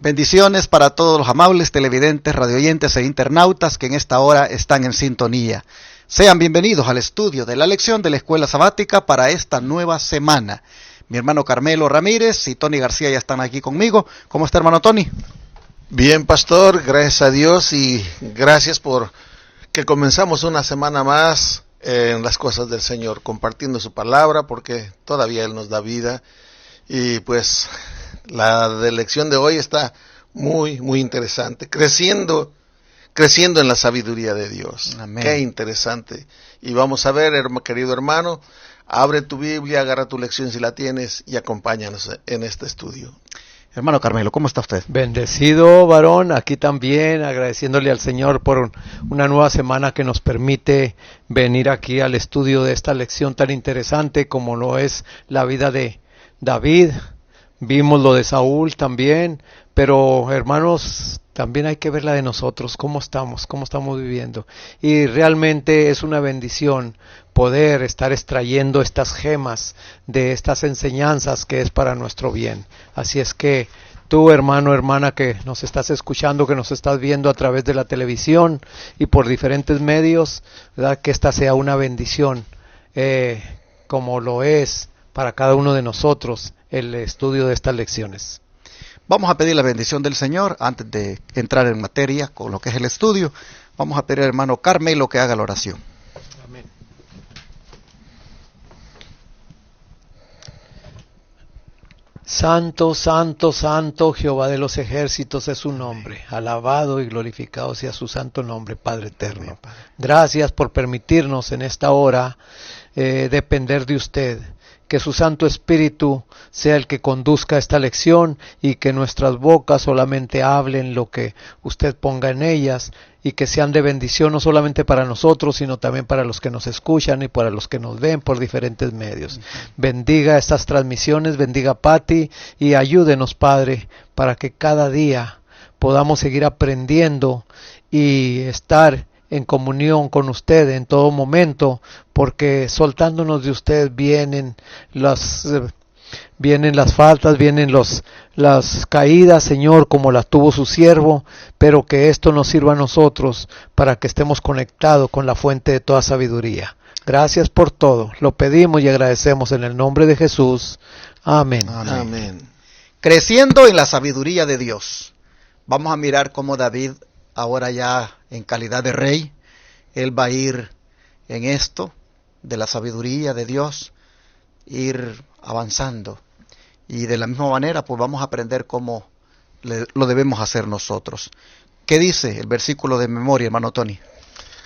Bendiciones para todos los amables televidentes, radioyentes e internautas que en esta hora están en sintonía. Sean bienvenidos al estudio de la lección de la Escuela Sabática para esta nueva semana. Mi hermano Carmelo Ramírez y Tony García ya están aquí conmigo. ¿Cómo está, hermano Tony? Bien, pastor, gracias a Dios y gracias por que comenzamos una semana más en las cosas del Señor, compartiendo su palabra, porque todavía Él nos da vida. Y pues la lección de hoy está muy interesante, creciendo en la sabiduría de Dios. Amén. Qué interesante. Y vamos a ver, querido hermano, abre tu Biblia, agarra tu lección si la tienes y acompáñanos en este estudio. Hermano Carmelo, ¿cómo está usted? Bendecido, varón, aquí también, agradeciéndole al Señor por una nueva semana que nos permite venir aquí al estudio de esta lección tan interesante como lo es la vida de David. Vimos lo de Saúl también, pero hermanos, también hay que ver la de nosotros, cómo estamos viviendo. Y realmente es una bendición poder estar extrayendo estas gemas de estas enseñanzas que es para nuestro bien. Así es que tú, hermano, hermana, que nos estás escuchando, que nos estás viendo a través de la televisión y por diferentes medios, ¿verdad? Que esta sea una bendición, como lo es para cada uno de nosotros el estudio de estas lecciones. Vamos a pedir la bendición del Señor antes de entrar en materia con lo que es el estudio. Vamos a pedir al hermano Carmelo que haga la oración. Amén. Santo, santo, santo, Jehová de los ejércitos es su nombre. Alabado y glorificado sea su santo nombre, Padre eterno. Gracias por permitirnos en esta hora depender de usted. Que su Santo Espíritu sea el que conduzca esta lección y que nuestras bocas solamente hablen lo que usted ponga en ellas y que sean de bendición no solamente para nosotros, sino también para los que nos escuchan y para los que nos ven por diferentes medios. Bendiga estas transmisiones, bendiga a Pati y ayúdenos, Padre, para que cada día podamos seguir aprendiendo y estar en comunión con usted en todo momento, porque soltándonos de usted vienen las faltas, vienen las caídas, Señor, como las tuvo su siervo, pero que esto nos sirva a nosotros para que estemos conectados con la fuente de toda sabiduría. Gracias por todo, lo pedimos y agradecemos en el nombre de Jesús. Amén. Amén. Creciendo en la sabiduría de Dios. Vamos a mirar cómo David, ahora ya en calidad de rey, él va a ir en esto de la sabiduría de Dios, ir avanzando. Y de la misma manera, pues vamos a aprender cómo lo debemos hacer nosotros. ¿Qué dice el versículo de memoria, hermano Tony?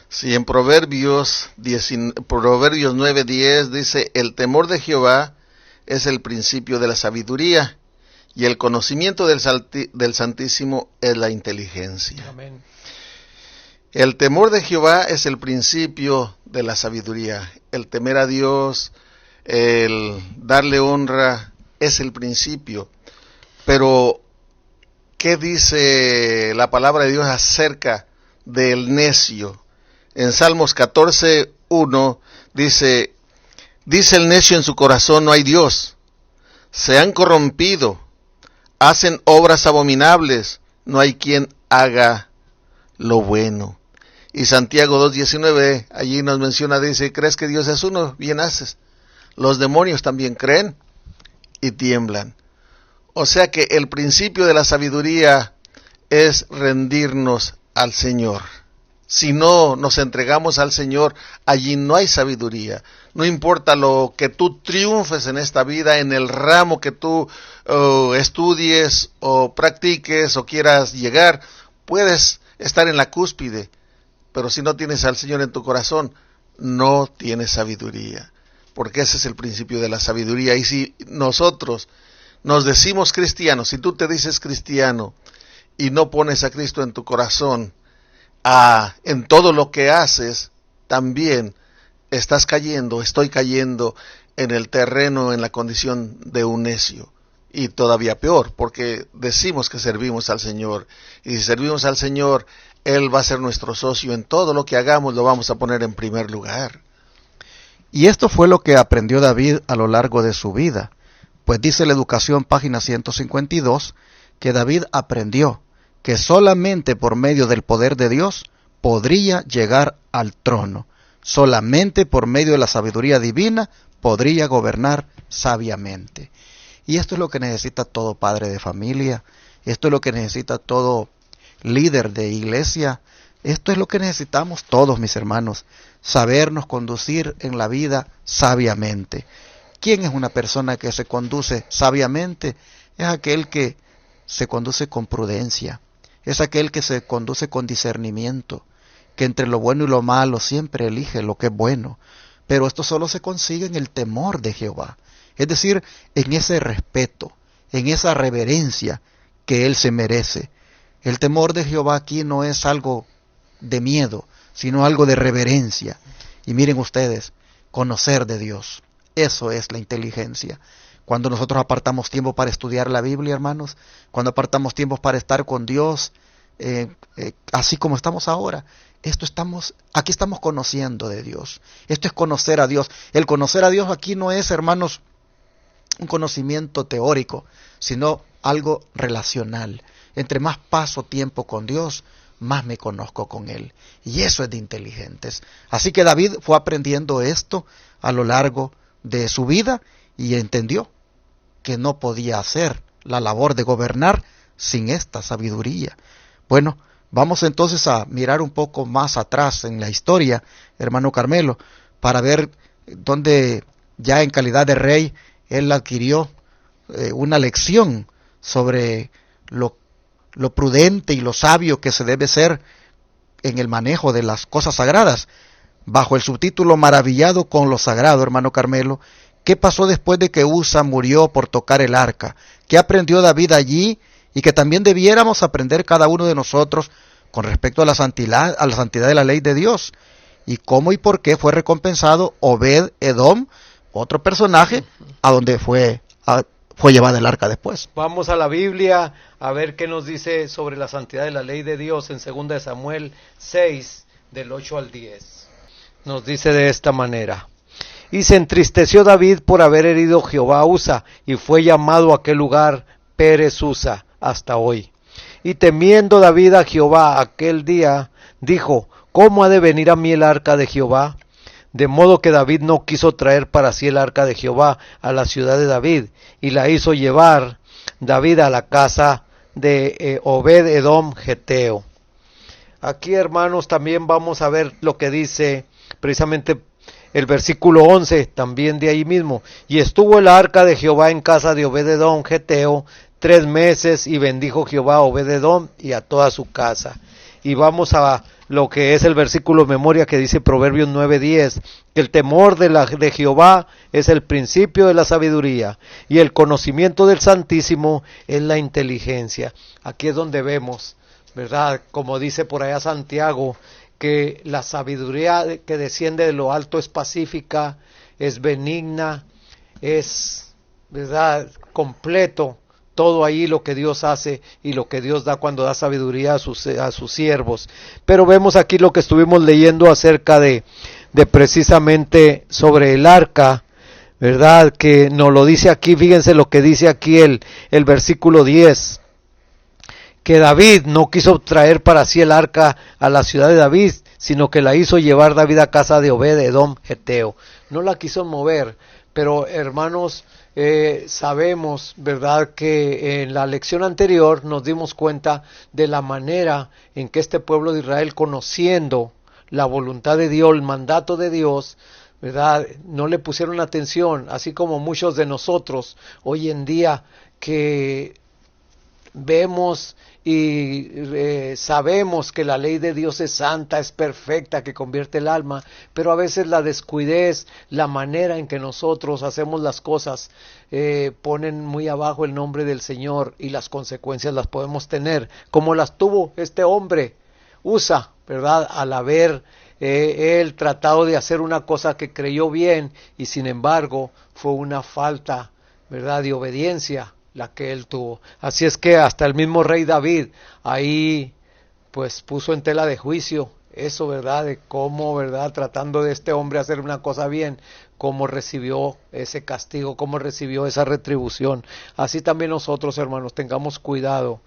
Sí, en Proverbios 9:10 dice: el temor de Jehová es el principio de la sabiduría, y el conocimiento del Santísimo es la inteligencia. Amén. El temor de Jehová es el principio de la sabiduría. El temer a Dios, el darle honra, es el principio. Pero, ¿qué dice la palabra de Dios acerca del necio? En Salmos 14:1 dice el necio en su corazón: no hay Dios. Se han corrompido, hacen obras abominables, no hay quien haga lo bueno. Y Santiago 2:19 allí nos menciona, dice: ¿crees que Dios es uno? Bien haces. Los demonios también creen y tiemblan. O sea que el principio de la sabiduría es rendirnos al Señor. Si no nos entregamos al Señor, allí no hay sabiduría. No importa lo que tú triunfes en esta vida, en el ramo que tú estudies o practiques o quieras llegar, puedes estar en la cúspide, pero si no tienes al Señor en tu corazón, no tienes sabiduría, porque ese es el principio de la sabiduría. Y si nosotros nos decimos cristianos, si tú te dices cristiano y no pones a Cristo en tu corazón, en todo lo que haces, también estoy cayendo en el terreno, en la condición de un necio. Y todavía peor, porque decimos que servimos al Señor. Y si servimos al Señor, Él va a ser nuestro socio. En todo lo que hagamos lo vamos a poner en primer lugar. Y esto fue lo que aprendió David a lo largo de su vida. Pues dice la Educación, página 152, que David aprendió que solamente por medio del poder de Dios podría llegar al trono. Solamente por medio de la sabiduría divina podría gobernar sabiamente. Y esto es lo que necesita todo padre de familia, esto es lo que necesita todo líder de iglesia, esto es lo que necesitamos todos, mis hermanos, sabernos conducir en la vida sabiamente. ¿Quién es una persona que se conduce sabiamente? Es aquel que se conduce con prudencia, es aquel que se conduce con discernimiento, que entre lo bueno y lo malo siempre elige lo que es bueno. Pero esto solo se consigue en el temor de Jehová, es decir, en ese respeto, en esa reverencia que Él se merece. El temor de Jehová aquí no es algo de miedo, sino algo de reverencia. Y miren ustedes, conocer de Dios, eso es la inteligencia. Cuando nosotros apartamos tiempo para estudiar la Biblia, hermanos, cuando apartamos tiempo para estar con Dios, así como estamos ahora, aquí estamos conociendo de Dios. Esto es conocer a Dios. El conocer a Dios aquí no es, hermanos, un conocimiento teórico, sino algo relacional. Entre más paso tiempo con Dios, más me conozco con Él. Y eso es de inteligentes. Así que David fue aprendiendo esto a lo largo de su vida y entendió que no podía hacer la labor de gobernar sin esta sabiduría. Bueno, vamos entonces a mirar un poco más atrás en la historia, hermano Carmelo, para ver dónde ya en calidad de rey él adquirió una lección sobre lo prudente y lo sabio que se debe ser en el manejo de las cosas sagradas. Bajo el subtítulo Maravillado con lo sagrado, hermano Carmelo, ¿qué pasó después de que Usa murió por tocar el arca? ¿Qué aprendió David allí? Y que también debiéramos aprender cada uno de nosotros con respecto a la santidad de la ley de Dios. Y cómo y por qué fue recompensado Obed Edom, otro personaje, a donde fue llevada el arca después. Vamos a la Biblia a ver qué nos dice sobre la santidad de la ley de Dios en 2 de Samuel 6, del 8 al 10. Nos dice de esta manera: y se entristeció David por haber herido Jehová a Usa, y fue llamado a aquel lugar Pérez Usa hasta hoy. Y temiendo David a Jehová aquel día, dijo: ¿cómo ha de venir a mí el arca de Jehová? De modo que David no quiso traer para sí el arca de Jehová a la ciudad de David, y la hizo llevar David a la casa de Obed Edom Geteo. Aquí, hermanos, también vamos a ver lo que dice precisamente el versículo 11, también de ahí mismo. Y estuvo el arca de Jehová en casa de Obed Edom Geteo 3 meses, y bendijo Jehová a Obed Edom y a toda su casa. Y vamos a lo que es el versículo de memoria que dice Proverbios 9:10, que el temor de Jehová es el principio de la sabiduría, y el conocimiento del Santísimo es la inteligencia. Aquí es donde vemos, ¿verdad? Como dice por allá Santiago, que la sabiduría que desciende de lo alto es pacífica, es benigna, es, ¿verdad?, completo. Todo ahí lo que Dios hace y lo que Dios da cuando da sabiduría a sus siervos. Pero vemos aquí lo que estuvimos leyendo acerca de precisamente sobre el arca, ¿verdad? Que nos lo dice aquí, fíjense lo que dice aquí el versículo 10. Que David no quiso traer para sí el arca a la ciudad de David, sino que la hizo llevar David a casa de Obed Edom Geteo. No la quiso mover, pero hermanos, sabemos, ¿verdad?, que en la lección anterior nos dimos cuenta de la manera en que este pueblo de Israel, conociendo la voluntad de Dios, el mandato de Dios, ¿verdad?, no le pusieron atención, así como muchos de nosotros hoy en día que vemos y sabemos que la ley de Dios es santa, es perfecta, que convierte el alma, pero a veces la descuidez, la manera en que nosotros hacemos las cosas, ponen muy abajo el nombre del Señor, y las consecuencias las podemos tener, como las tuvo este hombre, Usa, ¿verdad?, al haber él tratado de hacer una cosa que creyó bien, y sin embargo fue una falta, ¿verdad?, de obediencia la que él tuvo. Así es que hasta el mismo rey David ahí pues puso en tela de juicio eso, ¿verdad? De cómo, ¿verdad? Tratando de este hombre hacer una cosa bien, cómo recibió ese castigo, cómo recibió esa retribución. Así también nosotros, hermanos, tengamos cuidado,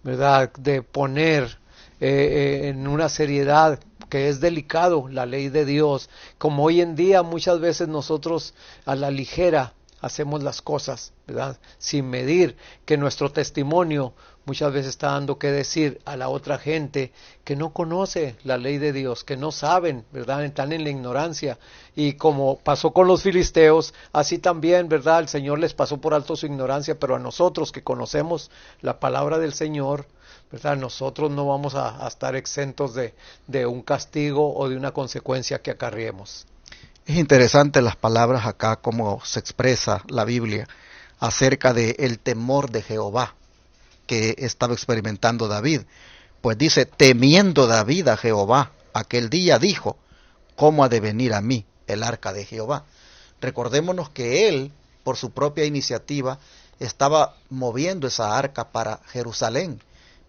¿verdad? De poner en una seriedad que es delicado la ley de Dios, como hoy en día muchas veces nosotros a la ligera hacemos las cosas, ¿verdad? Sin medir que nuestro testimonio muchas veces está dando que decir a la otra gente que no conoce la ley de Dios, que no saben, ¿verdad? Están en la ignorancia. Y como pasó con los filisteos, así también, ¿verdad? El Señor les pasó por alto su ignorancia, pero a nosotros que conocemos la palabra del Señor, ¿verdad? Nosotros no vamos a estar exentos de un castigo o de una consecuencia que acarriemos. Es interesante las palabras acá, como se expresa la Biblia acerca del temor de Jehová que estaba experimentando David. Pues dice, temiendo David a Jehová, aquel día dijo, ¿cómo ha de venir a mí el arca de Jehová? Recordémonos que él, por su propia iniciativa, estaba moviendo esa arca para Jerusalén,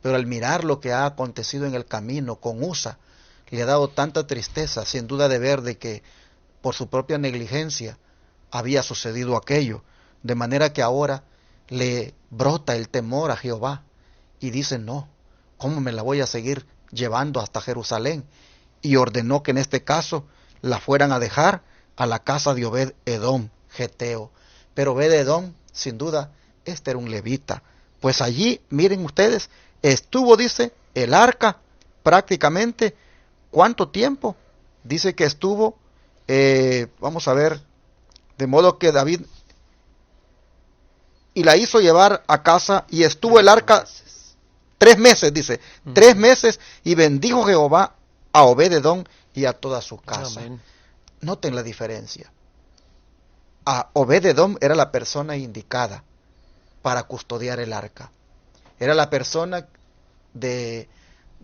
pero al mirar lo que ha acontecido en el camino con Usa, le ha dado tanta tristeza, sin duda de ver de que por su propia negligencia había sucedido aquello, de manera que ahora le brota el temor a Jehová y dice, no, ¿cómo me la voy a seguir llevando hasta Jerusalén? Y ordenó que en este caso la fueran a dejar a la casa de Obed Edom, geteo. Pero Obed Edom, sin duda, este era un levita, pues allí, miren ustedes, estuvo, dice, el arca prácticamente, ¿cuánto tiempo? Dice que estuvo, vamos a ver, de modo que David y la hizo llevar a casa y estuvo el arca 3 meses, dice, 3 meses, y bendijo Jehová a Obed Edom y a toda su casa. Amén. Noten la diferencia. A Obed Edom era la persona indicada para custodiar el arca. Era la persona de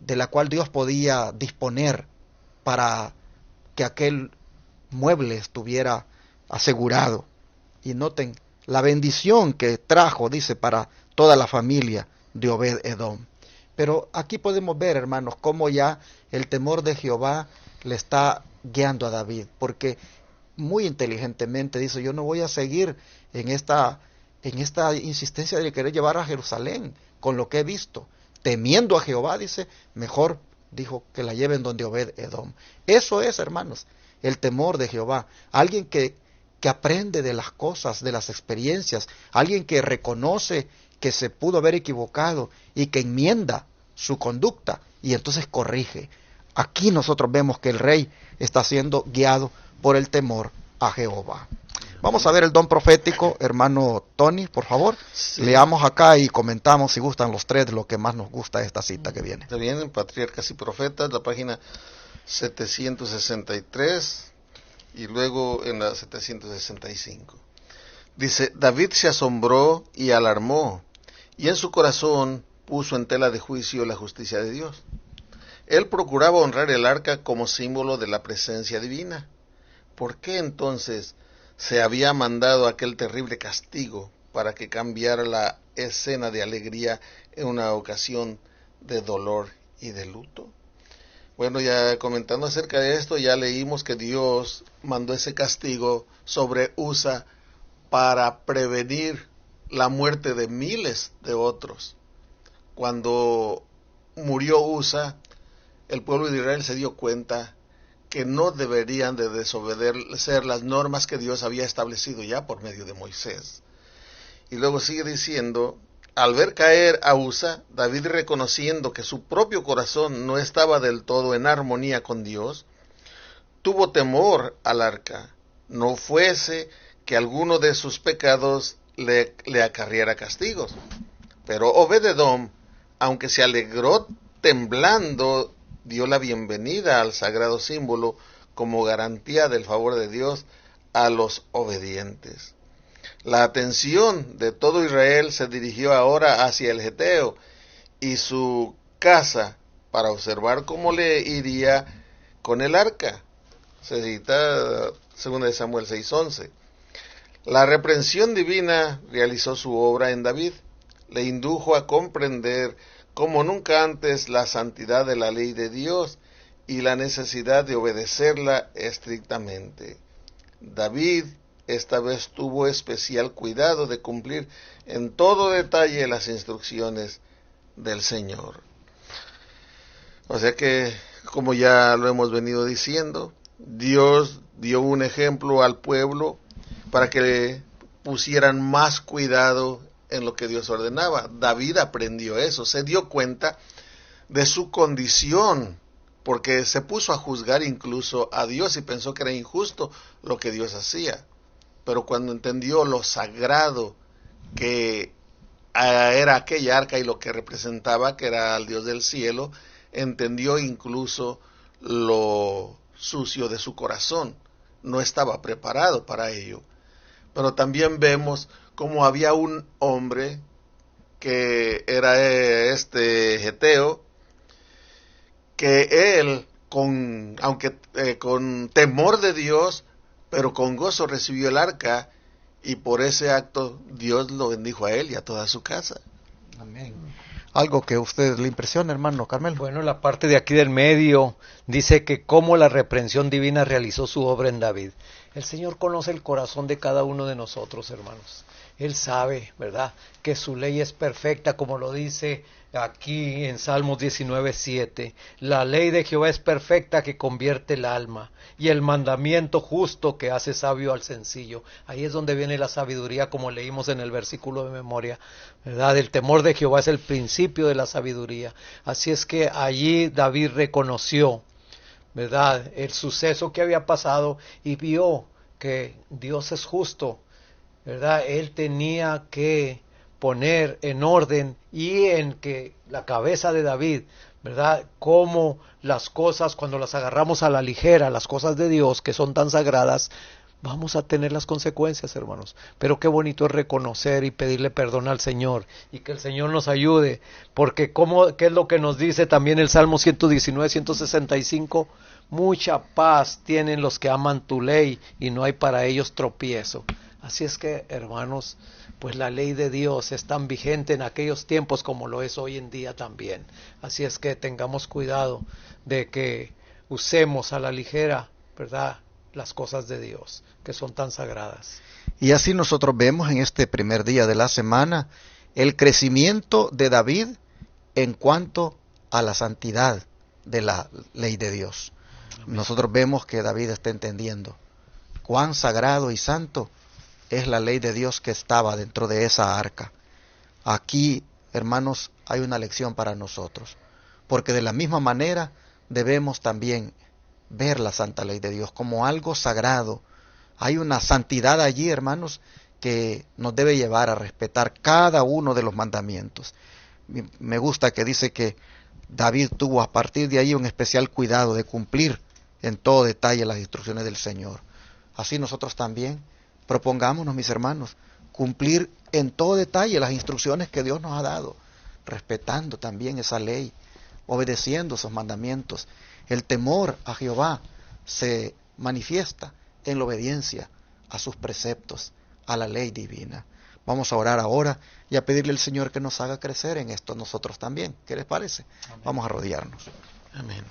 la cual Dios podía disponer para que aquel mueble estuviera asegurado. Y noten la bendición que trajo, dice, para toda la familia de Obed Edom. Pero aquí podemos ver, hermanos, cómo ya el temor de Jehová le está guiando a David, porque muy inteligentemente dice, yo no voy a seguir en esta insistencia de querer llevar a Jerusalén con lo que he visto. Temiendo a Jehová, dice, mejor, dijo, que la lleven donde Obed Edom. Eso es, hermanos, el temor de Jehová. Alguien que aprende de las cosas, de las experiencias, alguien que reconoce que se pudo haber equivocado y que enmienda su conducta y entonces corrige. Aquí nosotros vemos que el rey está siendo guiado por el temor a Jehová. Vamos a ver el don profético, hermano Tony, por favor. Sí. Leamos acá y comentamos, si gustan los tres, lo que más nos gusta de esta cita que viene. Está bien, en Patriarcas y Profetas, la página 763 y luego en la 765. Dice, David se asombró y alarmó, y en su corazón puso en tela de juicio la justicia de Dios. Él procuraba honrar el arca como símbolo de la presencia divina. ¿Por qué entonces se había mandado aquel terrible castigo para que cambiara la escena de alegría en una ocasión de dolor y de luto? Bueno, ya comentando acerca de esto, ya leímos que Dios mandó ese castigo sobre Usa para prevenir la muerte de miles de otros. Cuando murió Usa, el pueblo de Israel se dio cuenta que no deberían de desobedecer las normas que Dios había establecido ya por medio de Moisés. Y luego sigue diciendo, al ver caer a Usa, David, reconociendo que su propio corazón no estaba del todo en armonía con Dios, tuvo temor al arca, no fuese que alguno de sus pecados le acarriera castigos. Pero Obed Edom, aunque se alegró temblando, dio la bienvenida al sagrado símbolo como garantía del favor de Dios a los obedientes. La atención de todo Israel se dirigió ahora hacia el geteo y su casa para observar cómo le iría con el arca. Se cita 2 Samuel 6:11. La reprensión divina realizó su obra en David, le indujo a comprender como nunca antes la santidad de la ley de Dios y la necesidad de obedecerla estrictamente. David esta vez tuvo especial cuidado de cumplir en todo detalle las instrucciones del Señor. O sea que, como ya lo hemos venido diciendo, Dios dio un ejemplo al pueblo para que pusieran más cuidado en lo que Dios ordenaba. David aprendió eso, se dio cuenta de su condición, porque se puso a juzgar incluso a Dios y pensó que era injusto lo que Dios hacía. Pero cuando entendió lo sagrado que era aquella arca y lo que representaba, que era al Dios del cielo, entendió incluso lo sucio de su corazón. No estaba preparado para ello. Pero también vemos cómo había un hombre que era Geteo, que él, con temor de Dios, pero con gozo recibió el arca, y por ese acto Dios lo bendijo a él y a toda su casa. Amén. ¿Algo que a usted le impresiona, hermano Carmelo? Bueno, la parte de aquí del medio dice que cómo la reprensión divina realizó su obra en David. El Señor conoce el corazón de cada uno de nosotros, hermanos. Él sabe, ¿verdad?, que su ley es perfecta, como lo dice aquí en Salmos 19:7. La ley de Jehová es perfecta, que convierte el alma, y el mandamiento justo que hace sabio al sencillo. Ahí es donde viene la sabiduría, como leímos en el versículo de memoria, ¿verdad? El temor de Jehová es el principio de la sabiduría. Así es que allí David reconoció, ¿verdad?, el suceso que había pasado y vio que Dios es justo, ¿verdad? Él tenía que poner en orden y en que la cabeza de David, ¿verdad?, cómo las cosas, cuando las agarramos a la ligera, las cosas de Dios que son tan sagradas, vamos a tener las consecuencias, hermanos. Pero qué bonito es reconocer y pedirle perdón al Señor, y que el Señor nos ayude, porque ¿qué es lo que nos dice también el Salmo 119, 165? Mucha paz tienen los que aman tu ley, y no hay para ellos tropiezo. Así es que, hermanos, pues la ley de Dios es tan vigente en aquellos tiempos como lo es hoy en día también. Así es que tengamos cuidado de que usemos a la ligera, ¿verdad?, las cosas de Dios, que son tan sagradas. Y así nosotros vemos en este primer día de la semana el crecimiento de David en cuanto a la santidad de la ley de Dios. Amén. Nosotros vemos que David está entendiendo cuán sagrado y santo es la ley de Dios que estaba dentro de esa arca. Aquí, hermanos, hay una lección para nosotros, porque de la misma manera debemos también ver la santa ley de Dios como algo sagrado. Hay una santidad allí, hermanos, que nos debe llevar a respetar cada uno de los mandamientos. Me gusta que dice que David tuvo a partir de ahí un especial cuidado de cumplir en todo detalle las instrucciones del Señor. Así nosotros también propongámonos, mis hermanos, cumplir en todo detalle las instrucciones que Dios nos ha dado, respetando también esa ley, obedeciendo esos mandamientos. El temor a Jehová se manifiesta en la obediencia a sus preceptos, a la ley divina. Vamos a orar ahora y a pedirle al Señor que nos haga crecer en esto nosotros también. ¿Qué les parece? Amén. Vamos a arrodillarnos. Amén.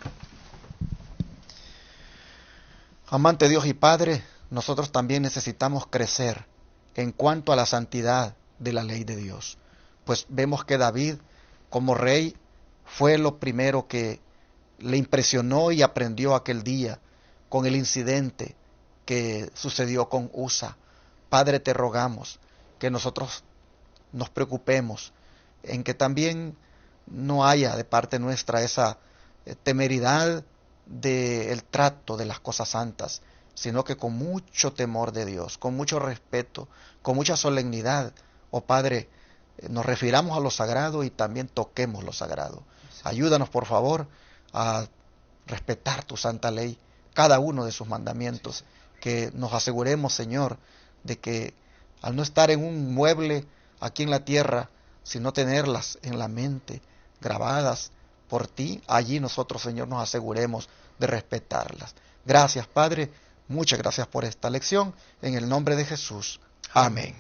Amante Dios y Padre, nosotros también necesitamos crecer en cuanto a la santidad de la ley de Dios. Pues vemos que David, como rey, fue lo primero que le impresionó y aprendió aquel día con el incidente que sucedió con Usa. Padre, te rogamos que nosotros nos preocupemos en que también no haya de parte nuestra esa temeridad del trato de las cosas santas, sino que con mucho temor de Dios, con mucho respeto, con mucha solemnidad, oh Padre, nos refiramos a lo sagrado y también toquemos lo sagrado. Ayúdanos, por favor, a respetar tu santa ley, cada uno de sus mandamientos, que nos aseguremos, Señor, de que al no estar en un mueble aquí en la tierra, sino tenerlas en la mente, grabadas por ti, allí nosotros, Señor, nos aseguremos de respetarlas. Gracias, Padre, muchas gracias por esta lección, en el nombre de Jesús. Amén.